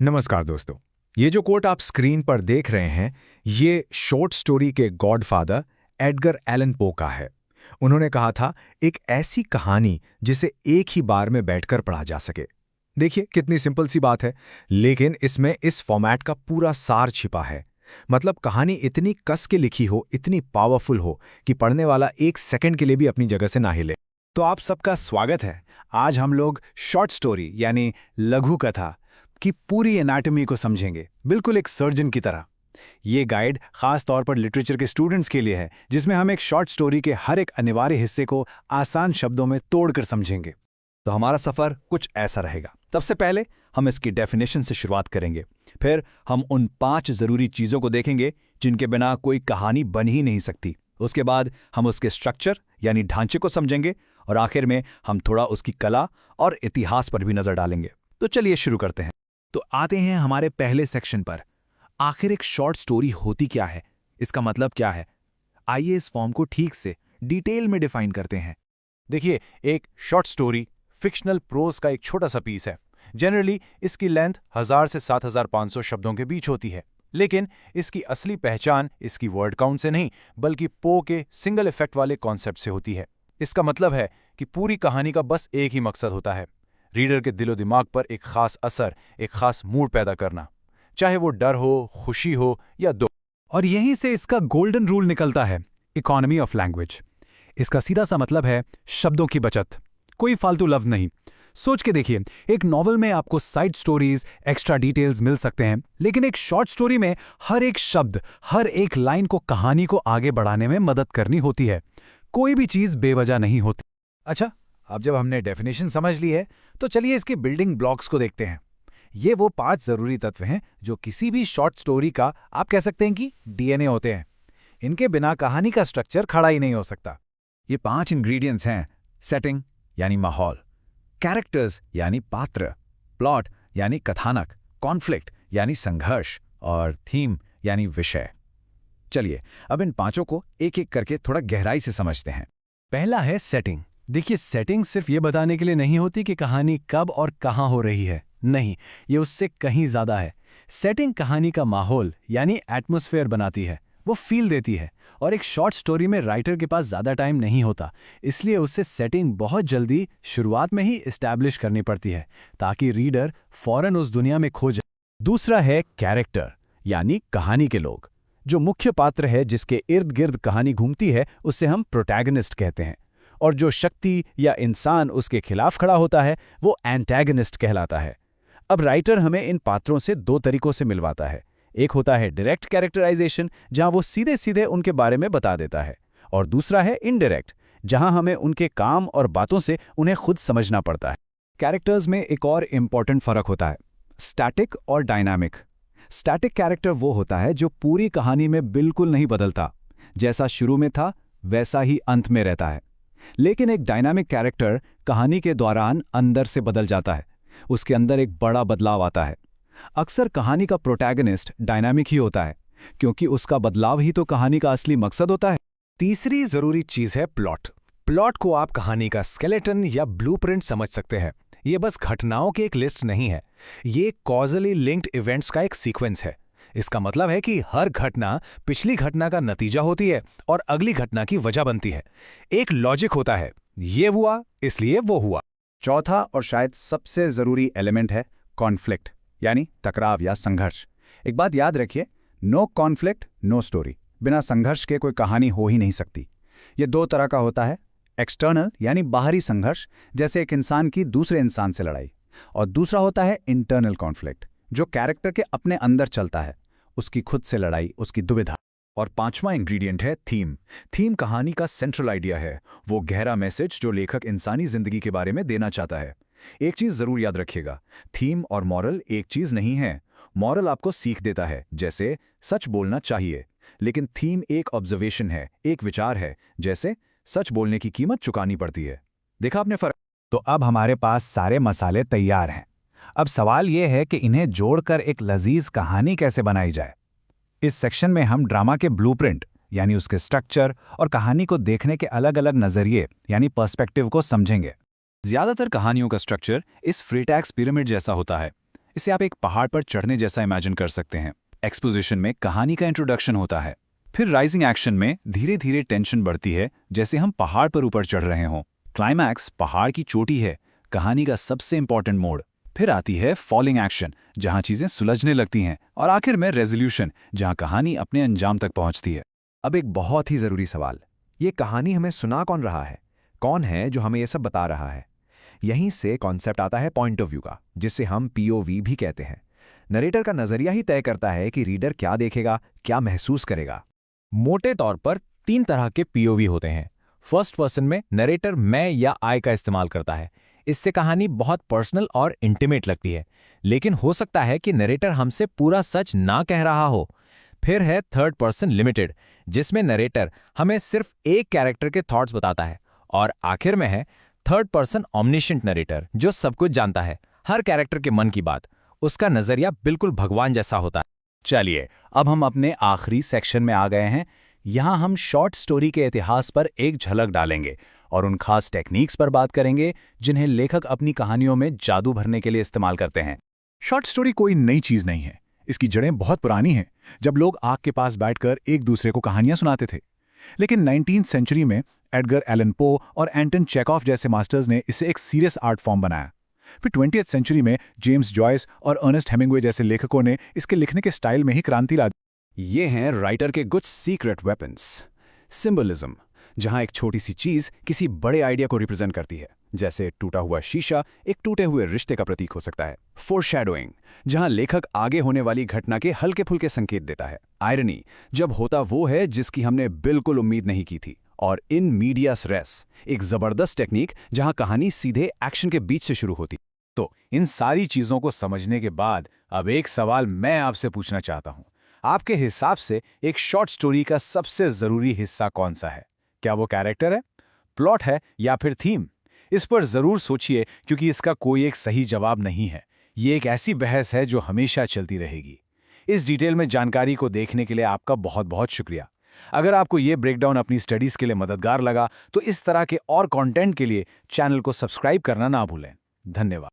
नमस्कार दोस्तों। ये जो कोट आप स्क्रीन पर देख रहे हैं, ये शॉर्ट स्टोरी के गॉडफादर एडगर एलन पो का है। उन्होंने कहा था, एक ऐसी कहानी जिसे एक ही बार में बैठकर पढ़ा जा सके। देखिए कितनी सिंपल सी बात है, लेकिन इसमें इस फॉर्मेट का पूरा सार छिपा है। मतलब कहानी इतनी कस के लिखी हो, इतनी पावरफुल हो कि पढ़ने वाला एक सेकंड के लिए भी अपनी जगह से ना हिले। तो आप सबका स्वागत है। आज हम लोग शॉर्ट स्टोरी यानी लघु कथा की पूरी एनाटॉमी को समझेंगे, बिल्कुल एक सर्जन की तरह। ये गाइड खास तौर पर लिटरेचर के स्टूडेंट्स के लिए है, जिसमें हम एक शॉर्ट स्टोरी के हर एक अनिवार्य हिस्से को आसान शब्दों में तोड़कर समझेंगे। तो हमारा सफर कुछ ऐसा रहेगा। सबसे पहले हम इसकी डेफिनेशन से शुरुआत करेंगे, फिर हम उन 5 जरूरी चीजों को देखेंगे जिनके बिना कोई कहानी बन ही नहीं सकती। उसके बाद हम उसके स्ट्रक्चर यानी ढांचे को समझेंगे और आखिर में हम थोड़ा उसकी कला और इतिहास पर भी नजर डालेंगे। तो चलिए शुरू करते हैं। तो आते हैं हमारे पहले सेक्शन पर। आखिर एक शॉर्ट स्टोरी होती क्या है, इसका मतलब क्या है? आइए इस फॉर्म को ठीक से डिटेल में डिफाइन करते हैं। देखिए, एक शॉर्ट स्टोरी फिक्शनल प्रोज का एक छोटा सा पीस है। जनरली इसकी लेंथ 1000 से 7500 शब्दों के बीच होती है, लेकिन इसकी असली पहचान इसकी वर्ड काउंट से नहीं, बल्कि पो के सिंगल इफेक्ट वाले कॉन्सेप्ट से होती है। इसका मतलब है कि पूरी कहानी का बस एक ही मकसद होता है, रीडर के दिलो दिमाग पर एक खास असर, एक खास मूड पैदा करना, चाहे वो डर हो, खुशी हो या दुख। और यहीं से इसका गोल्डन रूल निकलता है, इकोनॉमी ऑफ लैंग्वेज। इसका सीधा सा मतलब है शब्दों की बचत, कोई फालतू लफ्ज नहीं। सोच के देखिए, एक नॉवल में आपको साइड स्टोरीज, एक्स्ट्रा डिटेल्स मिल सकते हैं, लेकिन एक शॉर्ट स्टोरी में हर एक शब्द, हर एक लाइन को कहानी को आगे बढ़ाने में मदद करनी होती है। कोई भी चीज बेवजह नहीं होती। अच्छा, अब जब हमने डेफिनेशन समझ ली है, तो चलिए इसके बिल्डिंग ब्लॉक्स को देखते हैं। ये वो 5 जरूरी तत्व हैं जो किसी भी शॉर्ट स्टोरी का, आप कह सकते हैं कि डीएनए होते हैं। इनके बिना कहानी का स्ट्रक्चर खड़ा ही नहीं हो सकता। ये 5 इंग्रेडिएंट्स हैं: सेटिंग यानी माहौल, कैरेक्टर्स यानी पात्र, प्लॉट यानी कथानक, कॉन्फ्लिक्ट यानी संघर्ष और थीम यानी विषय। चलिए अब इन 5 को एक एक करके थोड़ा गहराई से समझते हैं। पहला है सेटिंग। देखिए, सेटिंग सिर्फ ये बताने के लिए नहीं होती कि कहानी कब और कहां हो रही है। नहीं, ये उससे कहीं ज्यादा है। सेटिंग कहानी का माहौल यानी एटमॉस्फेयर बनाती है, वो फील देती है। और एक शॉर्ट स्टोरी में राइटर के पास ज्यादा टाइम नहीं होता, इसलिए उसे सेटिंग बहुत जल्दी शुरुआत में ही एस्टैब्लिश करनी पड़ती है, ताकि रीडर फौरन उस दुनिया में खो जाए। दूसरा है कैरेक्टर यानी कहानी के लोग। जो मुख्य पात्र है, जिसके इर्द गिर्द कहानी घूमती है, उससे हम प्रोटैगनिस्ट कहते हैं। और जो शक्ति या इंसान उसके खिलाफ खड़ा होता है, वो एंटैगनिस्ट कहलाता है। अब राइटर हमें इन पात्रों से 2 तरीकों से मिलवाता है। एक होता है डायरेक्ट कैरेक्टराइजेशन, जहां वो सीधे सीधे उनके बारे में बता देता है, और दूसरा है इनडायरेक्ट, जहां हमें उनके काम और बातों से उन्हें खुद समझना पड़ता है। कैरेक्टर्स में एक और इम्पॉर्टेंट फर्क होता है, स्टैटिक और डायनामिक। स्टैटिक कैरेक्टर वो होता है जो पूरी कहानी में बिल्कुल नहीं बदलता, जैसा शुरू में था वैसा ही अंत में रहता है। लेकिन एक डायनामिक कैरेक्टर कहानी के दौरान अंदर से बदल जाता है, उसके अंदर एक बड़ा बदलाव आता है। अक्सर कहानी का प्रोटैगनिस्ट डायनामिक ही होता है, क्योंकि उसका बदलाव ही तो कहानी का असली मकसद होता है। तीसरी जरूरी चीज है प्लॉट। प्लॉट को आप कहानी का स्केलेटन या ब्लूप्रिंट समझ सकते हैं। ये बस घटनाओं की एक लिस्ट नहीं है, ये कॉजली लिंक्ड इवेंट्स का एक सीक्वेंस है। इसका मतलब है कि हर घटना पिछली घटना का नतीजा होती है और अगली घटना की वजह बनती है। एक लॉजिक होता है, ये हुआ इसलिए वो हुआ। चौथा और शायद सबसे जरूरी एलिमेंट है कॉन्फ्लिक्ट यानी टकराव या संघर्ष। एक बात याद रखिए, नो कॉन्फ्लिक्ट नो स्टोरी। बिना संघर्ष के कोई कहानी हो ही नहीं सकती। ये 2 तरह का होता है, एक्सटर्नल यानी बाहरी संघर्ष, जैसे एक इंसान की दूसरे इंसान से लड़ाई, और दूसरा होता है इंटरनल कॉन्फ्लिक्ट, जो कैरेक्टर के अपने अंदर चलता है, उसकी खुद से लड़ाई, उसकी दुविधा। और 5वां इंग्रेडिएंट है थीम। थीम कहानी का सेंट्रल आइडिया है, वो गहरा मैसेज जो लेखक इंसानी जिंदगी के बारे में देना चाहता है। एक चीज जरूर याद रखिएगा, थीम और मॉरल एक चीज नहीं है। मॉरल आपको सीख देता है, जैसे सच बोलना चाहिए, लेकिन थीम एक ऑब्जर्वेशन है, एक विचार है, जैसे सच बोलने की कीमत चुकानी पड़ती है। देखा आपने फर्क? तो अब हमारे पास सारे मसाले तैयार हैं। अब सवाल यह है कि इन्हें जोड़कर एक लजीज कहानी कैसे बनाई जाए। इस सेक्शन में हम ड्रामा के ब्लूप्रिंट यानी उसके स्ट्रक्चर और कहानी को देखने के अलग अलग नजरिए यानी पर्सपेक्टिव को समझेंगे। ज्यादातर कहानियों का स्ट्रक्चर इस फ्रीटैक्स पिरामिड जैसा होता है। इसे आप एक पहाड़ पर चढ़ने जैसा इमेजिन कर सकते हैं। एक्सपोजिशन में कहानी का इंट्रोडक्शन होता है, फिर राइजिंग एक्शन में धीरे धीरे टेंशन बढ़ती है, जैसे हम पहाड़ पर ऊपर चढ़ रहे हों। क्लाइमैक्स पहाड़ की चोटी है, कहानी का सबसे इंपॉर्टेंट मोड़। फिर आती है फॉलिंग एक्शन, जहां चीजें सुलझने लगती हैं, और आखिर में रेजोल्यूशन, जहां कहानी अपने अंजाम तक पहुंचती है। अब एक बहुत ही जरूरी सवाल, ये कहानी हमें सुना कौन रहा है? कौन है जो हमें ये सब बता रहा है? यहीं से कॉन्सेप्ट आता है पॉइंट ऑफ व्यू का, जिसे हम POV भी कहते हैं। नरेटर का नजरिया ही तय करता है कि रीडर क्या देखेगा, क्या महसूस करेगा। मोटे तौर पर 3 तरह के POV होते हैं। फर्स्ट पर्सन में नरेटर मैं या आई का इस्तेमाल करता है। इससे कहानी बहुत पर्सनल और इंटीमेट लगती है, लेकिन हो सकता है कि नरेटर हमसे पूरा सच ना कह रहा हो। फिर है थर्ड पर्सन लिमिटेड, जिसमें नरेटर हमें सिर्फ एक कैरेक्टर के थॉट्स बताता है। और आखिर में है थर्ड पर्सन ऑमनिशेंट नरेटर, जो सब कुछ जानता है, हर कैरेक्टर के मन की बात। उसका नजरिया बिल्कुल भगवान जैसा होता है। चलिए, अब हम अपने आखिरी सेक्शन में आ गए हैं। यहाँ हम शॉर्ट स्टोरी के इतिहास पर एक झलक डालेंगे और उन खास टेक्निक्स पर बात करेंगे जिन्हें लेखक अपनी कहानियों में जादू भरने के लिए इस्तेमाल करते हैं। शॉर्ट स्टोरी कोई नई चीज नहीं है, इसकी जड़ें बहुत पुरानी हैं, जब लोग आग के पास बैठकर एक दूसरे को कहानियां सुनाते थे। लेकिन 19th सेंचुरी में एडगर एलन पो और एंटन चेकॉफ जैसे मास्टर्स ने इसे एक सीरियस आर्ट फॉर्म बनाया। फिर 20th सेंचुरी में जेम्स जॉयस और अर्नेस्ट हेमिंग्वे जैसे लेखकों ने इसके लिखने के स्टाइल में ही क्रांति ला दी। ये हैं राइटर के कुछ सीक्रेट वेपन्स। सिंबलिज्म, जहां एक छोटी सी चीज किसी बड़े आइडिया को रिप्रेजेंट करती है, जैसे टूटा हुआ शीशा एक टूटे हुए रिश्ते का प्रतीक हो सकता है। फोरशैडोइंग, जहां लेखक आगे होने वाली घटना के हल्के फुल्के संकेत देता है। आयरनी, जब होता वो है जिसकी हमने बिल्कुल उम्मीद नहीं की थी। और इन मीडियास रेस, एक जबरदस्त टेक्निक जहां कहानी सीधे एक्शन के बीच से शुरू होती। तो इन सारी चीजों को समझने के बाद अब एक सवाल मैं आपसे पूछना चाहता हूं। आपके हिसाब से एक शॉर्ट स्टोरी का सबसे जरूरी हिस्सा कौन सा है? क्या वो कैरेक्टर है, प्लॉट है, या फिर थीम? इस पर जरूर सोचिए, क्योंकि इसका कोई एक सही जवाब नहीं है। ये एक ऐसी बहस है जो हमेशा चलती रहेगी। इस डिटेल में जानकारी को देखने के लिए आपका बहुत बहुत शुक्रिया। अगर आपको ये ब्रेकडाउन अपनी स्टडीज के लिए मददगार लगा, तो इस तरह के और कंटेंट के लिए चैनल को सब्सक्राइब करना ना भूलें। धन्यवाद।